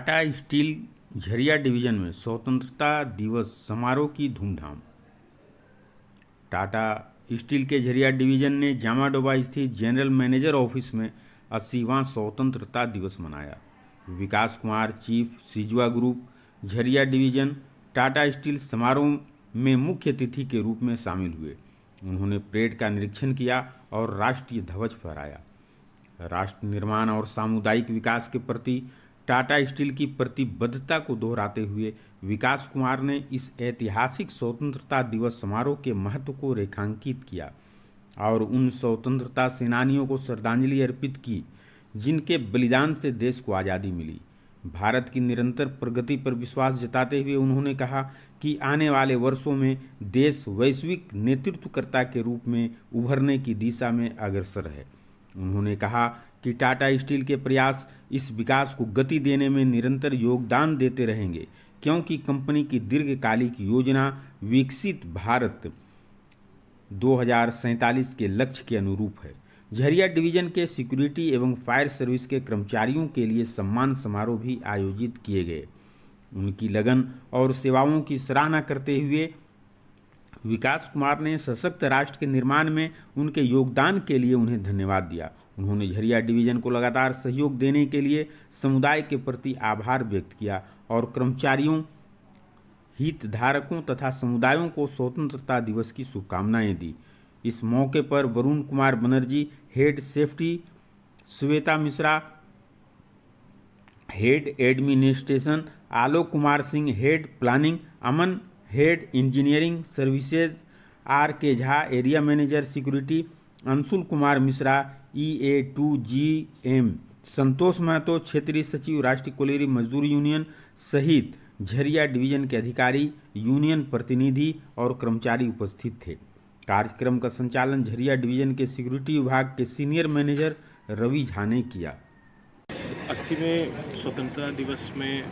Tata steel Jharia division में स्वतंत्रता दिवस समारोह की धूमधाम। टाटा स्टील के झरिया डिवीजन ने जामाडोबा स्थित जनरल मैनेजर ऑफिस में 80वां स्वतंत्रता दिवस मनाया। Vikas Kumar, chief Sijua group Jharia division Tata steel समारोह में मुख्य अतिथि के रूप में शामिल हुए। उन्होंने परेड का निरीक्षण किया और राष्ट्रीय ध्वज फहराया। राष्ट्र निर्माण और सामुदायिक विकास के प्रति टाटा स्टील की प्रतिबद्धता को दोहराते हुए विकास कुमार ने इस ऐतिहासिक स्वतंत्रता दिवस समारोह के महत्व को रेखांकित किया और उन स्वतंत्रता सेनानियों को श्रद्धांजलि अर्पित की जिनके बलिदान से देश को आज़ादी मिली। भारत की निरंतर प्रगति पर विश्वास जताते हुए उन्होंने कहा कि आने वाले वर्षों में देश वैश्विक नेतृत्वकर्ता के रूप में उभरने की दिशा में अग्रसर है। उन्होंने कहा कि टाटा स्टील के प्रयास इस विकास को गति देने में निरंतर योगदान देते रहेंगे, क्योंकि कंपनी की दीर्घकालिक योजना विकसित भारत 2047 के लक्ष्य के अनुरूप है। झरिया डिवीजन के सिक्योरिटी एवं फायर सर्विस के कर्मचारियों के लिए सम्मान समारोह भी आयोजित किए गए। उनकी लगन और सेवाओं की सराहना करते हुए विकास कुमार ने सशक्त राष्ट्र के निर्माण में उनके योगदान के लिए उन्हें धन्यवाद दिया। उन्होंने झरिया डिवीजन को लगातार सहयोग देने के लिए समुदाय के प्रति आभार व्यक्त किया और कर्मचारियों, हितधारकों तथा समुदायों को स्वतंत्रता दिवस की शुभकामनाएं दी। इस मौके पर Varun Kumar Banerjee head safety, Shweta Mishra head administration, Alok Kumar Singh head planning, Aman head engineering services, R K Jha area manager security, Anshul Kumar Mishra EA2GM, Santosh Mahato क्षेत्रीय सचिव राष्ट्रीय कोयला मजदूर यूनियन सहित झरिया डिवीजन के अधिकारी, यूनियन प्रतिनिधि और कर्मचारी उपस्थित थे। कार्यक्रम का संचालन झरिया डिवीजन के सिक्योरिटी विभाग के सीनियर मैनेजर रवि झा ने किया। 80वें स्वतंत्रता दिवस में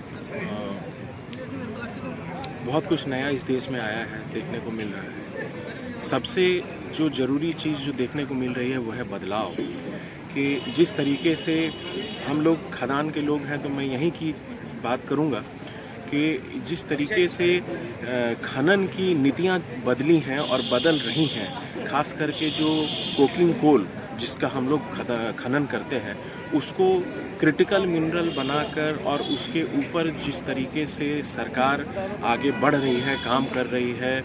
बहुत कुछ नया इस देश में आया है, देखने को मिल रहा है। सबसे जो ज़रूरी चीज़ जो देखने को मिल रही है वो है बदलाव, कि जिस तरीके से हम लोग खदान के लोग हैं, तो मैं यहीं की बात करूंगा कि जिस तरीके से खनन की नीतियां बदली हैं और बदल रही हैं, खास करके जो कोकिंग कोल जिसका हम लोग खनन करते हैं उसको क्रिटिकल मिनरल बनाकर और उसके ऊपर जिस तरीके से सरकार आगे बढ़ रही है, काम कर रही है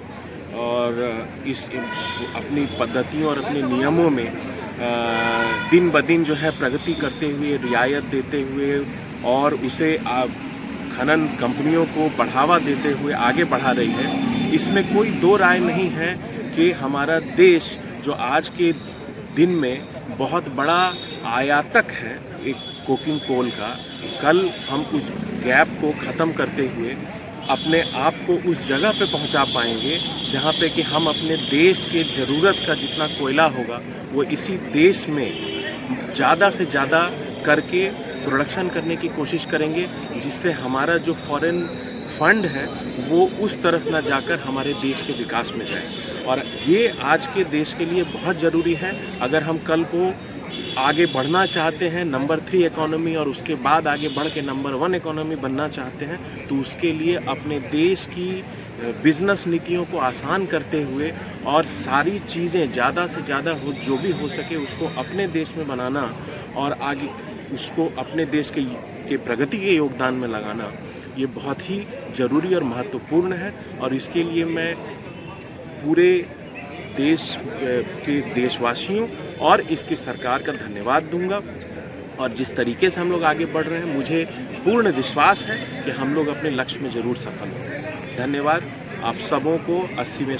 और इस अपनी पद्धतियों और अपने नियमों में दिन ब दिन जो है प्रगति करते हुए, रियायत देते हुए और उसे खनन कंपनियों को बढ़ावा देते हुए आगे बढ़ा रही है, इसमें कोई दो राय नहीं है कि हमारा देश जो आज के दिन में बहुत बड़ा आयातक है एक कोकिंग कोल का, कल हम उस गैप को ख़त्म करते हुए अपने आप को उस जगह पे पहुंचा पाएंगे जहां पे कि हम अपने देश के ज़रूरत का जितना कोयला होगा वो इसी देश में ज़्यादा से ज़्यादा करके प्रोडक्शन करने की कोशिश करेंगे, जिससे हमारा जो फॉरेन फंड है वो उस तरफ ना जाकर हमारे देश के विकास में जाए। और ये आज के देश के लिए बहुत ज़रूरी है। अगर हम कल को आगे बढ़ना चाहते हैं, नंबर 3 इकोनॉमी और उसके बाद आगे बढ़ के नंबर 1 इकोनॉमी बनना चाहते हैं, तो उसके लिए अपने देश की बिजनेस नीतियों को आसान करते हुए और सारी चीज़ें ज़्यादा से ज़्यादा जो भी हो सके उसको अपने देश में बनाना और आगे उसको अपने देश के प्रगति के योगदान में लगाना, ये बहुत ही ज़रूरी और महत्वपूर्ण है। और इसके लिए मैं पूरे देश के देशवासियों और इसकी सरकार का धन्यवाद दूंगा। और जिस तरीके से हम लोग आगे बढ़ रहे हैं, मुझे पूर्ण विश्वास है कि हम लोग अपने लक्ष्य में ज़रूर सफल होंगे। धन्यवाद आप सबों को। 80वें